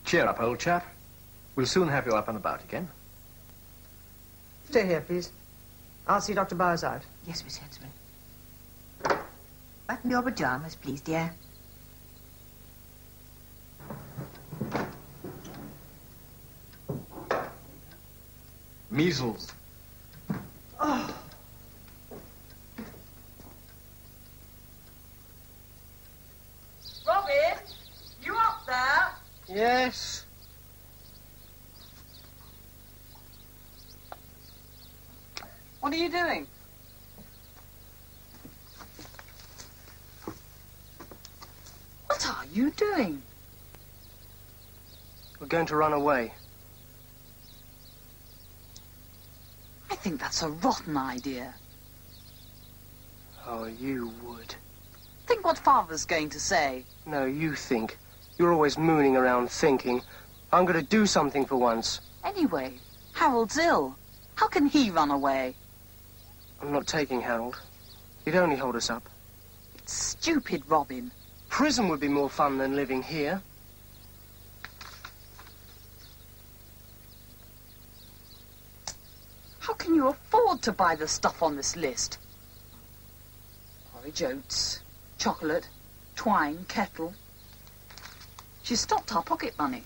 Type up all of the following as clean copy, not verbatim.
Cheer up, old chap. We'll soon have you up and about again. Stay here, please. I'll see Dr. Bowers out. Yes, Miss Headsman. Button your pyjamas, please, dear. Measles. Oh. Robin, you up there? Yes. What are you doing? What are you doing? We're going to run away. I think that's a rotten idea. Oh, you would. Think what Father's going to say. No, you think. You're always mooning around thinking. I'm going to do something for once. Anyway, Harold's ill. How can he run away? I'm not taking Harold. He'd only hold us up. It's stupid, Robin. Prison would be more fun than living here. How can you afford to buy the stuff on this list? Porridge oats, chocolate, twine, kettle. She's stopped our pocket money.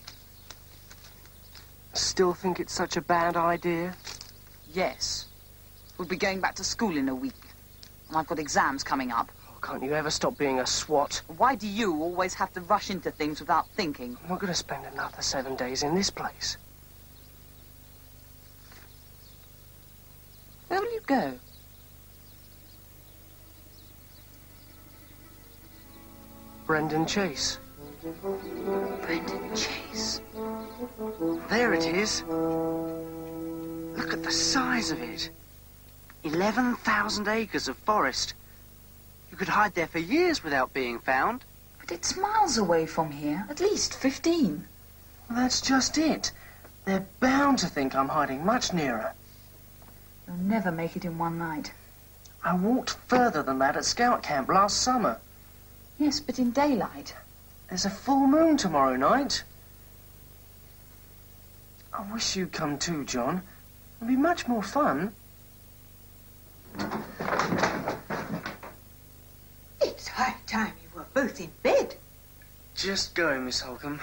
Still think it's such a bad idea? Yes. We'll be going back to school in a week. And I've got exams coming up. Oh, can't you ever stop being a swot? Why do you always have to rush into things without thinking? I'm not going to spend another 7 days in this place. Where will you go? Brendon Chase. Brendon Chase. There it is. Look at the size of it. 11,000 acres of forest. You could hide there for years without being found. But it's miles away from here. At least 15. Well, that's just it. They're bound to think I'm hiding much nearer. You'll never make it in one night. I walked further than that at scout camp last summer. Yes, but in daylight. There's a full moon tomorrow night. I wish you'd come too, John. It'd be much more fun. It's high time you were both in bed. Just go, Miss Holcomb.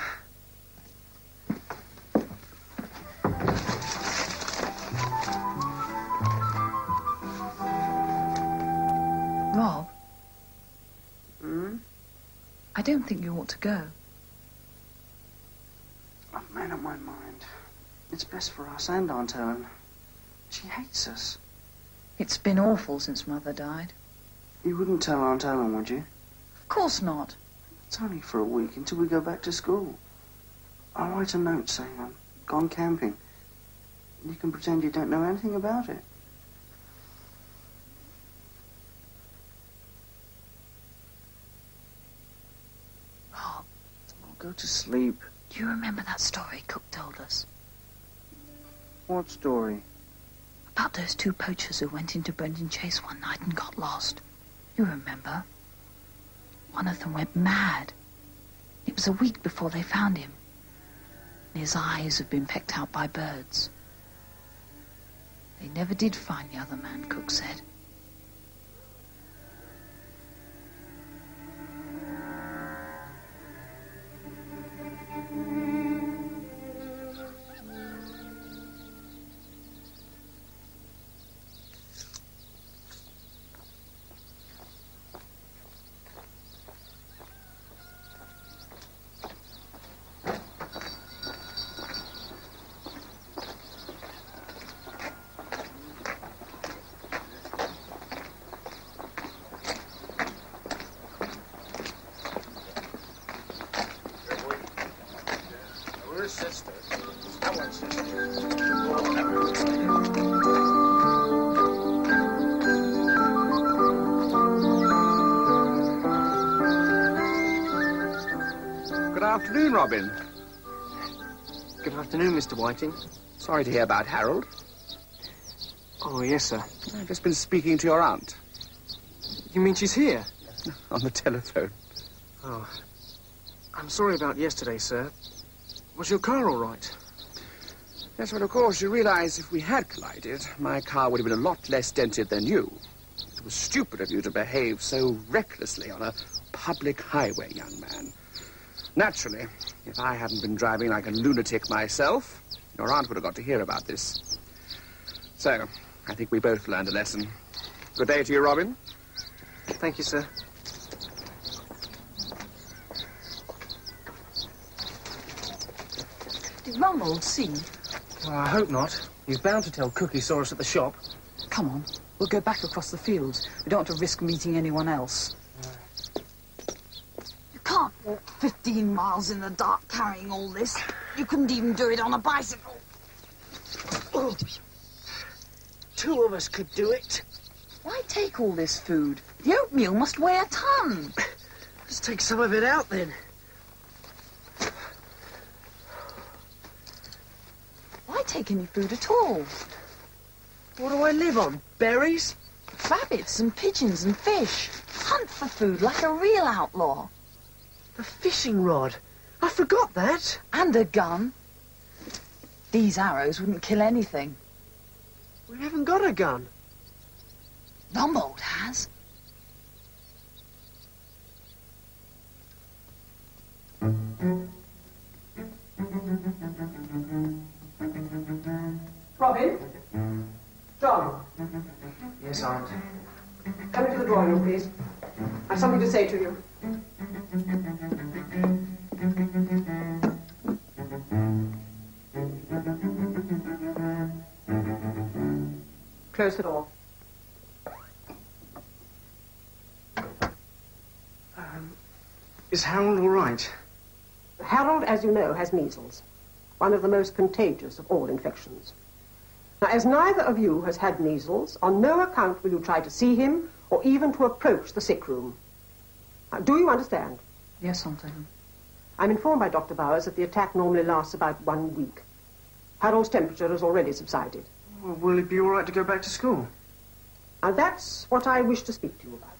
Rob? I don't think you ought to go. I've made up my mind. It's best for us and Aunt Ellen. She hates us. It's been awful since Mother died. You wouldn't tell Aunt Ellen, would you? Of course not. It's only for a week until we go back to school. I'll write a note saying I've gone camping. You can pretend you don't know anything about it. Rob, I'll go to sleep. do you remember that story Cook told us? What story? About those two poachers who went into Brendon Chase one night and got lost. You remember? One of them went mad. It was a week before they found him. And his eyes had been pecked out by birds. They never did find the other man, Cook said. Good afternoon, Robin. Good afternoon, Mr. Whiting. Sorry to hear about Harold. Oh, yes, sir. I've just been speaking to your aunt. You mean she's here? On the telephone. Oh. I'm sorry about yesterday, sir. Was your car all right? Yes, well, of course, you realise if we had collided, my car would have been a lot less dented than you. It was stupid of you to behave so recklessly on a public highway, young man. Naturally, if I hadn't been driving like a lunatic myself, your aunt would have got to hear about this. So, I think we both learned a lesson. Good day to you, Robin. Thank you, sir. Did Rumbold see? Well, I hope not. He's bound to tell Cookie saw us at the shop. Come on, we'll go back across the fields. We don't want to risk meeting anyone else. You can't walk 15 miles in the dark carrying all this. You couldn't even do it on a bicycle. Oh. 2 of us could do it. Why take all this food? The oatmeal must weigh a ton. Let's take some of it out, then. Why take any food at all? What do I live on? Berries? Rabbits and pigeons and fish. Hunt for food like a real outlaw. A fishing rod. I forgot that. And a gun. These arrows wouldn't kill anything. We haven't got a gun. Rumbold has. Robin? John, Yes, Aunt. come into the drawing room, please. I have something to say to you. Close the door. Is Harold all right? Harold, as you know, has measles, one of the most contagious of all infections. Now, as neither of you has had measles, on no account will you try to see him or even to approach the sick room. Now, do you understand? Yes, Aunt Ellen. I'm informed by Dr. Bowers that the attack normally lasts about 1 week. Harold's temperature has already subsided. Well, will he be all right to go back to school? Now, that's what I wish to speak to you about.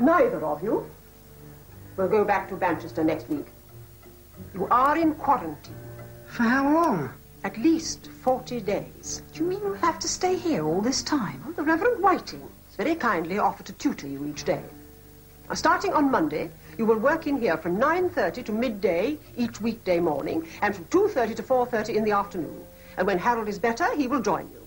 Neither of you will go back to Manchester next week. You are in quarantine. For how long? At least 40 days. Do you mean we'll have to stay here all this time? Well, the Reverend Whiting has very kindly offered to tutor you each day. Now, starting on Monday, you will work in here from 9:30 to midday each weekday morning, and from 2:30 to 4:30 in the afternoon. And when Harold is better, he will join you.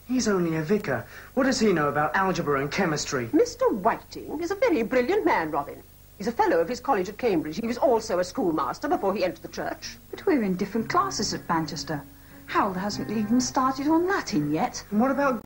He's only a vicar. What does he know about algebra and chemistry? Mr. Whiting is a very brilliant man, Robin. He's a fellow of his college at Cambridge. He was also a schoolmaster before he entered the church. But we're in different classes at Manchester. Harold hasn't even started on Latin yet. And what about